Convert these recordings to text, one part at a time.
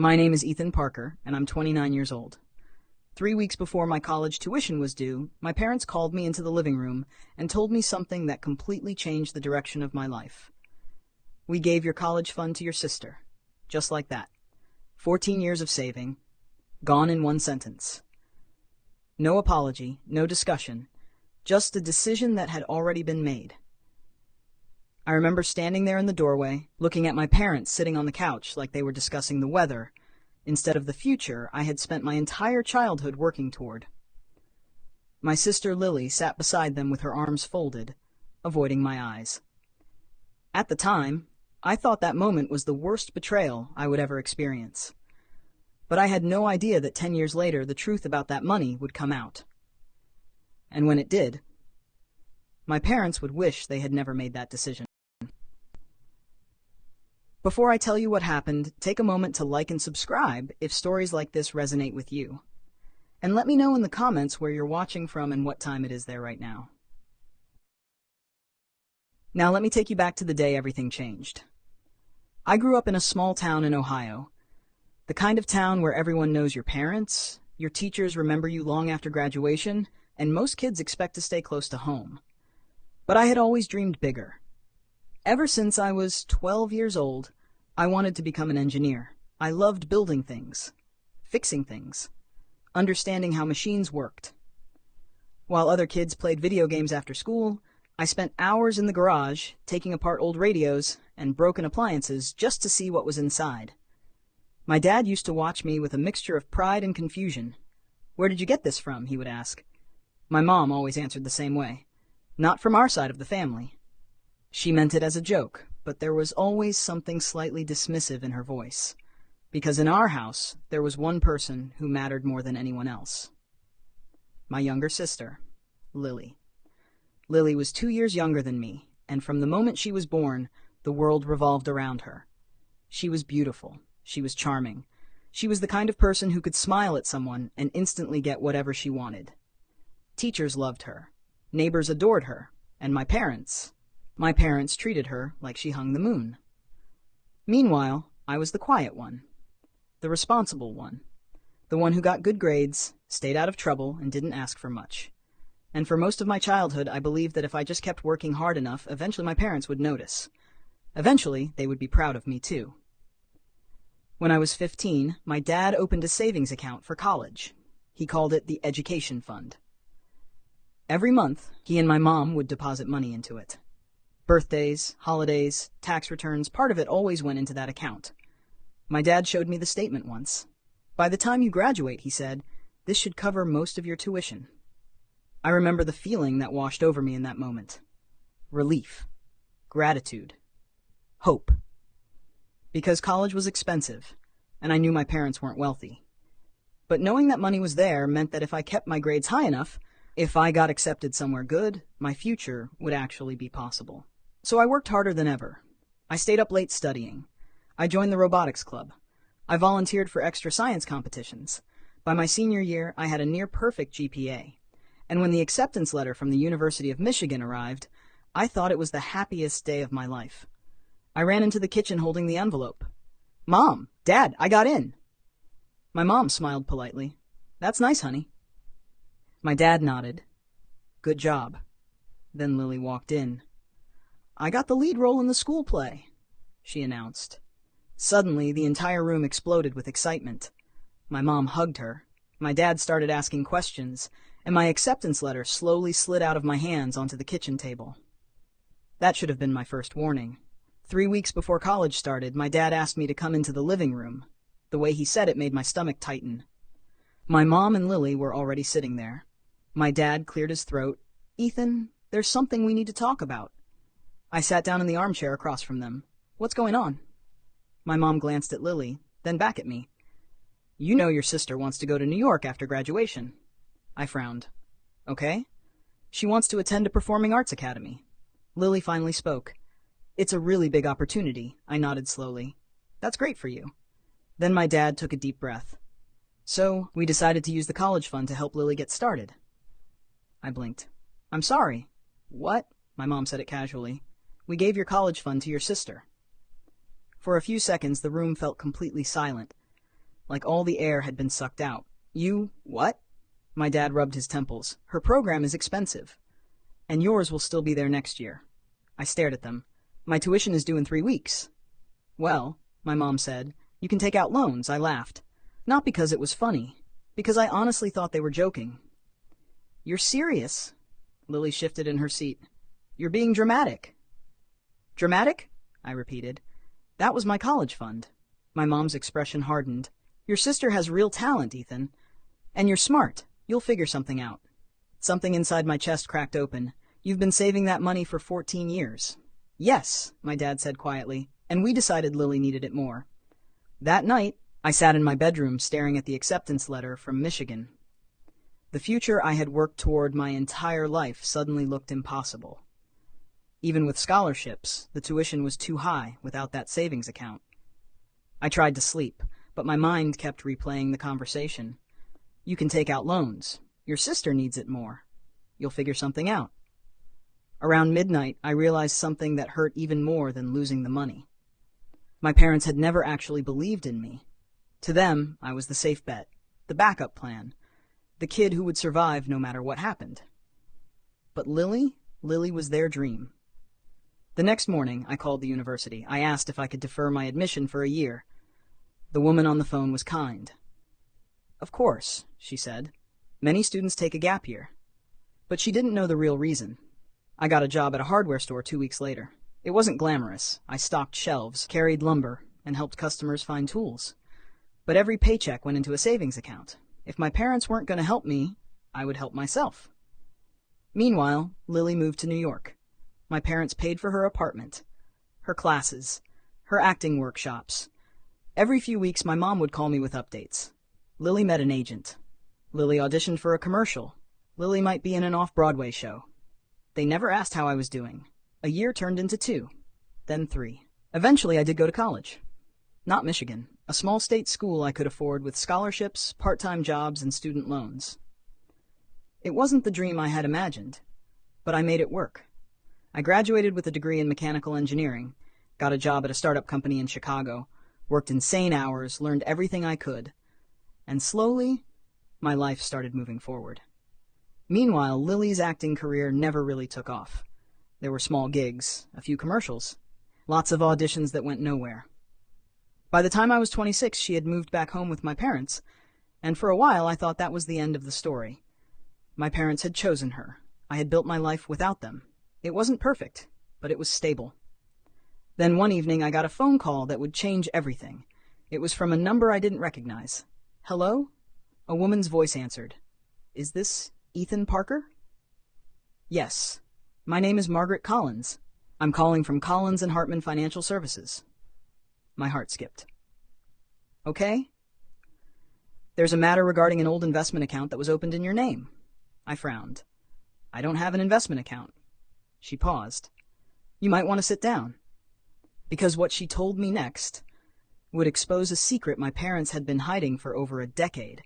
My name is Ethan Parker, and I'm 29 years old. 3 weeks before my college tuition was due, my parents called me into the living room and told me something that completely changed the direction of my life. We gave your college fund to your sister. Just like that. 14 years of saving, gone in one sentence. No apology, no discussion, just a decision that had already been made. I remember standing there in the doorway, looking at my parents sitting on the couch like they were discussing the weather, instead of the future I had spent my entire childhood working toward. My sister Lily sat beside them with her arms folded, avoiding my eyes. At the time, I thought that moment was the worst betrayal I would ever experience. But I had no idea that 10 years later the truth about that money would come out. And when it did, my parents would wish they had never made that decision. Before I tell you what happened, take a moment to like and subscribe if stories like this resonate with you. And let me know in the comments where you're watching from and what time it is there right now. Now let me take you back to the day everything changed. I grew up in a small town in Ohio, the kind of town where everyone knows your parents, your teachers remember you long after graduation, and most kids expect to stay close to home. But I had always dreamed bigger. Ever since I was 12 years old, I wanted to become an engineer. I loved building things, fixing things, understanding how machines worked. While other kids played video games after school, I spent hours in the garage taking apart old radios and broken appliances just to see what was inside. My dad used to watch me with a mixture of pride and confusion. "Where did you get this from?" he would ask. My mom always answered the same way. "Not from our side of the family." She meant it as a joke, but there was always something slightly dismissive in her voice, because in our house there was one person who mattered more than anyone else. My younger sister, Lily. Lily was 2 years younger than me, and from the moment she was born, the world revolved around her. She was beautiful. She was charming. She was the kind of person who could smile at someone and instantly get whatever she wanted. Teachers loved her. Neighbors adored her. And my parents treated her like she hung the moon. Meanwhile, I was the quiet one, the responsible one, the one who got good grades, stayed out of trouble, and didn't ask for much. And for most of my childhood, I believed that if I just kept working hard enough, eventually my parents would notice. Eventually, they would be proud of me too. When I was 15, my dad opened a savings account for college. He called it the Education Fund. Every month, he and my mom would deposit money into it. Birthdays, holidays, tax returns, part of it always went into that account. My dad showed me the statement once. "By the time you graduate," he said, "this should cover most of your tuition." I remember the feeling that washed over me in that moment. Relief. Gratitude. Hope. Because college was expensive, and I knew my parents weren't wealthy. But knowing that money was there meant that if I kept my grades high enough, if I got accepted somewhere good, my future would actually be possible. So I worked harder than ever. I stayed up late studying. I joined the robotics club. I volunteered for extra science competitions. By my senior year, I had a near-perfect GPA. And when the acceptance letter from the University of Michigan arrived, I thought it was the happiest day of my life. I ran into the kitchen holding the envelope. "Mom, Dad, I got in." My mom smiled politely. "That's nice, honey." My dad nodded. "Good job." Then Lily walked in. "I got the lead role in the school play," she announced. Suddenly, the entire room exploded with excitement. My mom hugged her. My dad started asking questions, and my acceptance letter slowly slid out of my hands onto the kitchen table. That should have been my first warning. 3 weeks before college started, my dad asked me to come into the living room. The way he said it made my stomach tighten. My mom and Lily were already sitting there. My dad cleared his throat. "Ethan, there's something we need to talk about." I sat down in the armchair across from them. "What's going on?" My mom glanced at Lily, then back at me. "You know your sister wants to go to New York after graduation." I frowned. "Okay." "She wants to attend a performing arts academy." Lily finally spoke. "It's a really big opportunity," I nodded slowly. "That's great for you." Then my dad took a deep breath. "So, we decided to use the college fund to help Lily get started." I blinked. "I'm sorry." "What?" My mom said it casually. "We gave your college fund to your sister." For a few seconds, the room felt completely silent. like all the air had been sucked out. You, what? My dad rubbed his temples. Her program is expensive. And yours will still be there next year. I stared at them. My tuition is due in 3 weeks. Well, my mom said, you can take out loans. I laughed. Not because it was funny, because I honestly thought they were joking. You're serious? Lily shifted in her seat. You're being dramatic. Dramatic? I repeated. That was my college fund. My mom's expression hardened. Your sister has real talent, Ethan. And you're smart. You'll figure something out. Something inside my chest cracked open. You've been saving that money for 14 years. Yes, my dad said quietly, and we decided Lily needed it more. That night, I sat in my bedroom staring at the acceptance letter from Michigan. The future I had worked toward my entire life suddenly looked impossible. Even with scholarships, the tuition was too high without that savings account. I tried to sleep, but my mind kept replaying the conversation. You can take out loans. Your sister needs it more. You'll figure something out. Around midnight, I realized something that hurt even more than losing the money. My parents had never actually believed in me. To them, I was the safe bet, the backup plan, the kid who would survive no matter what happened. But Lily was their dream. The next morning, I called the university. I asked if I could defer my admission for a year. The woman on the phone was kind. Of course, she said. Many students take a gap year. But she didn't know the real reason. I got a job at a hardware store 2 weeks later. It wasn't glamorous. I stocked shelves, carried lumber, and helped customers find tools. But every paycheck went into a savings account. If my parents weren't going to help me, I would help myself. Meanwhile, Lily moved to New York. My parents paid for her apartment, her classes, her acting workshops. Every few weeks, my mom would call me with updates. Lily met an agent. Lily auditioned for a commercial. Lily might be in an off-Broadway show. They never asked how I was doing. A year turned into 2, then 3. Eventually, I did go to college. Not Michigan, a small state school I could afford with scholarships, part-time jobs, and student loans. It wasn't the dream I had imagined, but I made it work. I graduated with a degree in mechanical engineering, got a job at a startup company in Chicago, worked insane hours, learned everything I could, and slowly, my life started moving forward. Meanwhile, Lily's acting career never really took off. There were small gigs, a few commercials, lots of auditions that went nowhere. By the time I was 26, she had moved back home with my parents, and for a while I thought that was the end of the story. My parents had chosen her. I had built my life without them. It wasn't perfect, but it was stable. Then one evening I got a phone call that would change everything. It was from a number I didn't recognize. Hello? A woman's voice answered. Is this Ethan Parker? Yes. My name is Margaret Collins. I'm calling from Collins and Hartman Financial Services. My heart skipped. Okay. There's a matter regarding an old investment account that was opened in your name. I frowned. I don't have an investment account. She paused. You might want to sit down. Because what she told me next would expose a secret my parents had been hiding for over a decade,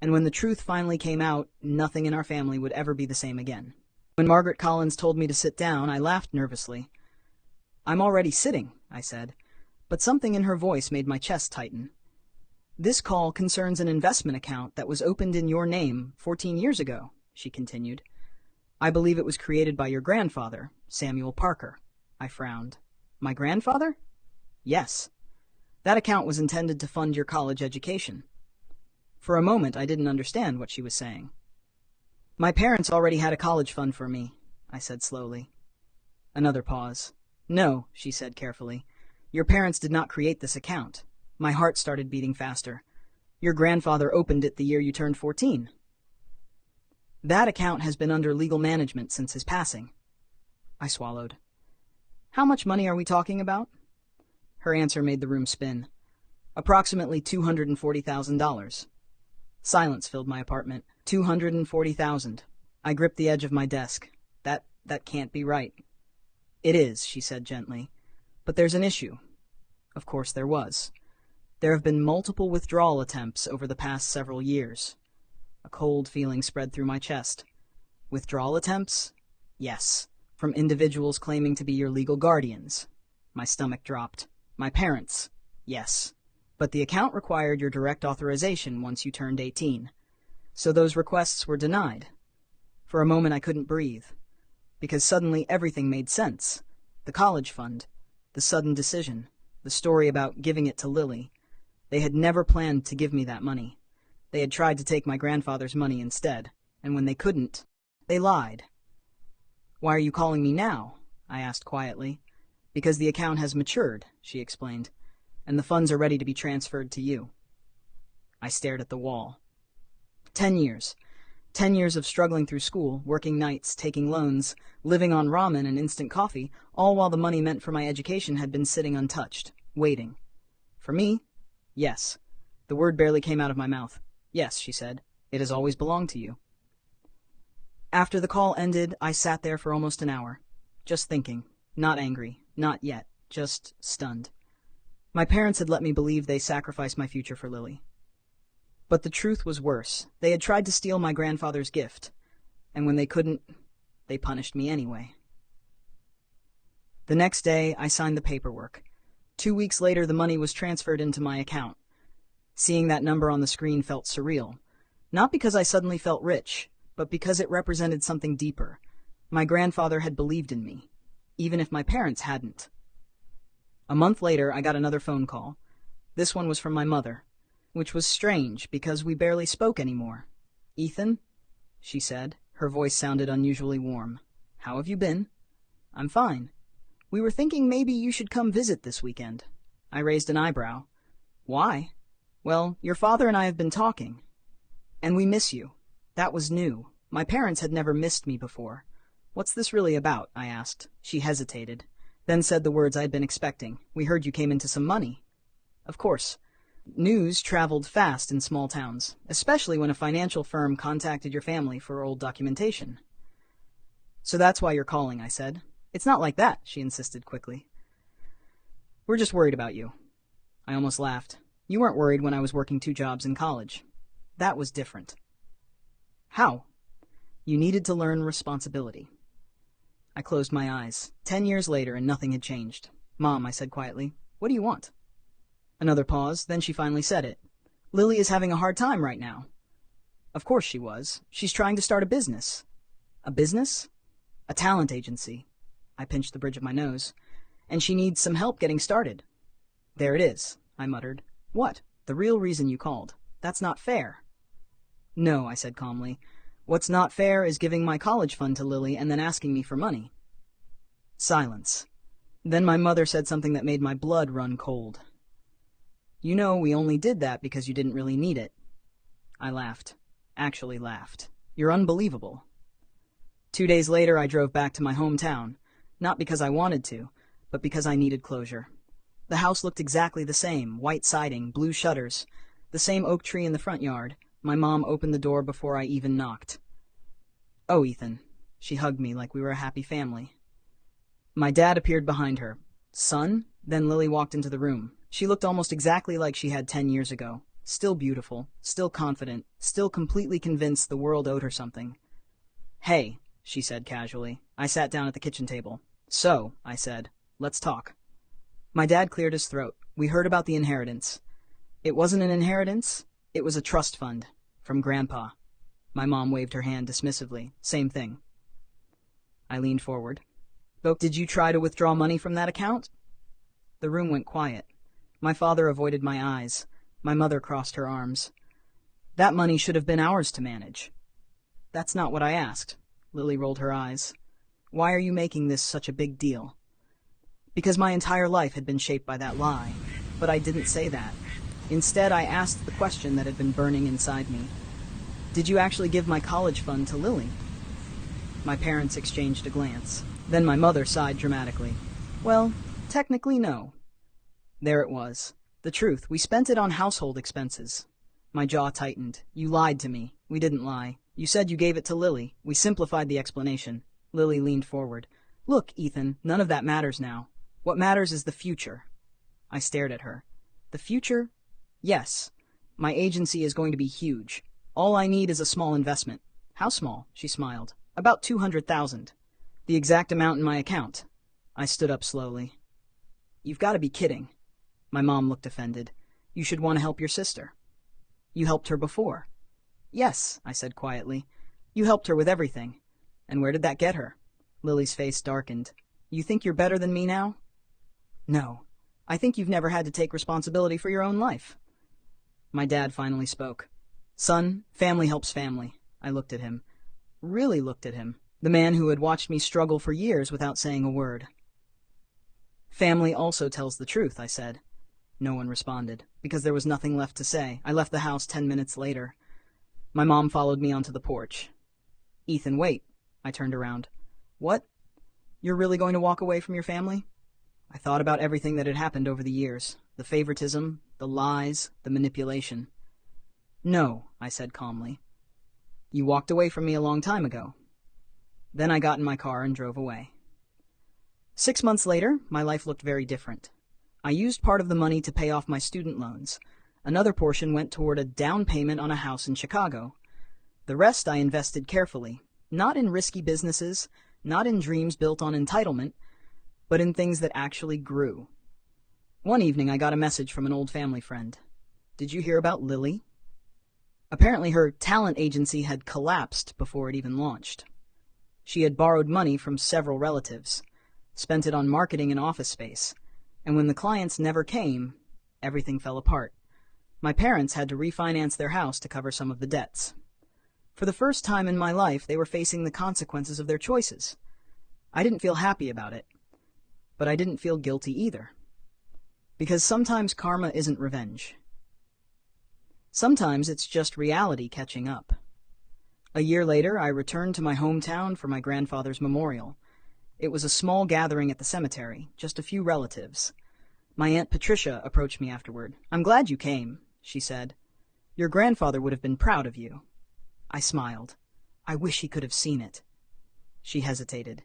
and when the truth finally came out, nothing in our family would ever be the same again. When Margaret Collins told me to sit down, I laughed nervously. I'm already sitting, I said, but something in her voice made my chest tighten. This call concerns an investment account that was opened in your name 14 years ago, she continued. I believe it was created by your grandfather, Samuel Parker. I frowned. My grandfather? Yes. That account was intended to fund your college education. For a moment, I didn't understand what she was saying. My parents already had a college fund for me, I said slowly. Another pause. No, she said carefully. Your parents did not create this account. My heart started beating faster. Your grandfather opened it the year you turned 14. That account has been under legal management since his passing. I swallowed. How much money are we talking about? Her answer made the room spin. Approximately $240,000. Silence filled my apartment. $240,000. I gripped the edge of my desk. That can't be right. It is, she said gently. But there's an issue. Of course there was. There have been multiple withdrawal attempts over the past several years. A cold feeling spread through my chest. Withdrawal attempts? Yes. From individuals claiming to be your legal guardians. My stomach dropped. My parents? Yes. But the account required your direct authorization once you turned 18. So those requests were denied. For a moment I couldn't breathe, because suddenly everything made sense. The college fund, the sudden decision, the story about giving it to Lily. They had never planned to give me that money. They had tried to take my grandfather's money instead, and when they couldn't, they lied. "Why are you calling me now?" I asked quietly. "Because the account has matured," she explained, "and the funds are ready to be transferred to you." I stared at the wall. 10 years. 10 years of struggling through school, working nights, taking loans, living on ramen and instant coffee, all while the money meant for my education had been sitting untouched, waiting. For me? Yes. The word barely came out of my mouth. "Yes," she said. "It has always belonged to you." After the call ended, I sat there for almost an hour, just thinking, not angry, not yet, just stunned. My parents had let me believe they sacrificed my future for Lily. But the truth was worse. They had tried to steal my grandfather's gift, and when they couldn't, they punished me anyway. The next day, I signed the paperwork. 2 weeks later, the money was transferred into my account. Seeing that number on the screen felt surreal. Not because I suddenly felt rich, but because it represented something deeper. My grandfather had believed in me, even if my parents hadn't. A month later, I got another phone call. This one was from my mother, which was strange because we barely spoke anymore. "Ethan," she said. Her voice sounded unusually warm. "How have you been?" "I'm fine. We were thinking maybe you should come visit this weekend." I raised an eyebrow. "Why?" "Well, your father and I have been talking, and we miss you." That was new. My parents had never missed me before. "What's this really about?" I asked. She hesitated, then said the words I had been expecting. "We heard you came into some money." Of course. News traveled fast in small towns, especially when a financial firm contacted your family for old documentation. "So that's why you're calling," I said. "It's not like that," she insisted quickly. "We're just worried about you." I almost laughed. "You weren't worried when I was working 2 jobs in college." That was different. "How?" "You needed to learn responsibility." I closed my eyes. 10 years later, and nothing had changed. "Mom," I said quietly, "what do you want?" Another pause, then she finally said it. "Lily is having a hard time right now." Of course she was. She's trying to start a business. A business? A talent agency. I pinched the bridge of my nose. "And she needs some help getting started." "There it is," I muttered. "What?" "The real reason you called. That's not fair." "No," I said calmly. "What's not fair is giving my college fund to Lily and then asking me for money." Silence. Then my mother said something that made my blood run cold. "You know, we only did that because you didn't really need it." I laughed. Actually laughed. "You're unbelievable." 2 days later, I drove back to my hometown, not because I wanted to, but because I needed closure. The house looked exactly the same, white siding, blue shutters, the same oak tree in the front yard. My mom opened the door before I even knocked. "Oh, Ethan." She hugged me like we were a happy family. My dad appeared behind her. "Son?" Then Lily walked into the room. She looked almost exactly like she had 10 years ago. Still beautiful, still confident, still completely convinced the world owed her something. "Hey," she said casually. I sat down at the kitchen table. "So," I said, "let's talk." My dad cleared his throat. "We heard about the inheritance." "It wasn't an inheritance. It was a trust fund. From Grandpa." My mom waved her hand dismissively. "Same thing." I leaned forward. "But did you try to withdraw money from that account?" The room went quiet. My father avoided my eyes. My mother crossed her arms. "That money should have been ours to manage." "That's not what I asked." Lily rolled her eyes. "Why are you making this such a big deal?" Because my entire life had been shaped by that lie. But I didn't say that. Instead, I asked the question that had been burning inside me. "Did you actually give my college fund to Lily?" My parents exchanged a glance. Then my mother sighed dramatically. "Well, technically no." There it was. The truth. We spent it on household expenses. My jaw tightened. "You lied to me." "We didn't lie. You said you gave it to Lily." We simplified the explanation. Lily leaned forward. "Look, Ethan, none of that matters now. What matters is the future." I stared at her. "The future? Yes. My agency is going to be huge. All I need is a small investment." "How small?" She smiled. "About 200,000. The exact amount in my account." I stood up slowly. "You've got to be kidding." My mom looked offended. You should want to help your sister. You helped her before. Yes, I said quietly. You helped her with everything. And where did that get her? Lily's face darkened. You think you're better than me now? No. I think you've never had to take responsibility for your own life. My dad finally spoke. Son, family helps family. I looked at him. Really looked at him. The man who had watched me struggle for years without saying a word. Family also tells the truth, I said. No one responded, because there was nothing left to say. I left the house 10 minutes later. My mom followed me onto the porch. Ethan, wait. I turned around. What? You're really going to walk away from your family? I thought about everything that had happened over the years. The favoritism, the lies, the manipulation. No, I said calmly. You walked away from me a long time ago. Then I got in my car and drove away. 6 months later, my life looked very different. I used part of the money to pay off my student loans. Another portion went toward a down payment on a house in Chicago. The rest I invested carefully, not in risky businesses, not in dreams built on entitlement, but in things that actually grew. One evening I got a message from an old family friend. Did you hear about Lily? Apparently her talent agency had collapsed before it even launched. She had borrowed money from several relatives, spent it on marketing and office space, and when the clients never came, everything fell apart. My parents had to refinance their house to cover some of the debts. For the first time in my life, they were facing the consequences of their choices. I didn't feel happy about it, but I didn't feel guilty either. Because sometimes karma isn't revenge. Sometimes it's just reality catching up. A year later, I returned to my hometown for my grandfather's memorial. It was a small gathering at the cemetery, just a few relatives. My Aunt Patricia approached me afterward. I'm glad you came, she said. Your grandfather would have been proud of you. I smiled. I wish he could have seen it. She hesitated.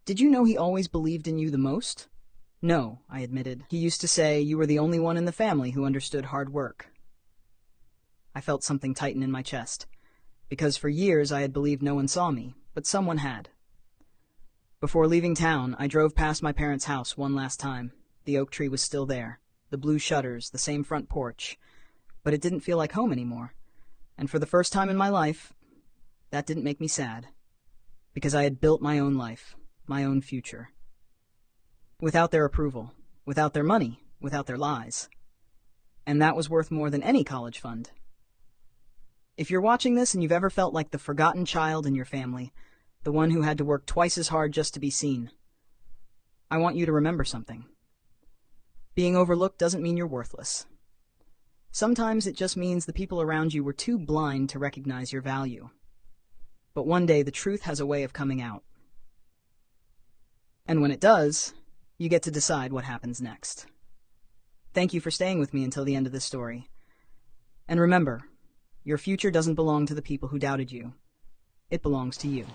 Did you know he always believed in you the most? No, I admitted. He used to say you were the only one in the family who understood hard work. I felt something tighten in my chest, because for years I had believed no one saw me, but someone had. Before leaving town, I drove past my parents' house one last time. The oak tree was still there, the blue shutters, the same front porch, but it didn't feel like home anymore. And for the first time in my life, that didn't make me sad, because I had built my own life, my own future. Without their approval, without their money, without their lies. And that was worth more than any college fund. If you're watching this and you've ever felt like the forgotten child in your family, the one who had to work twice as hard just to be seen, I want you to remember something. Being overlooked doesn't mean you're worthless. Sometimes it just means the people around you were too blind to recognize your value. But one day the truth has a way of coming out. And when it does, you get to decide what happens next. Thank you for staying with me until the end of this story. And remember, your future doesn't belong to the people who doubted you. It belongs to you.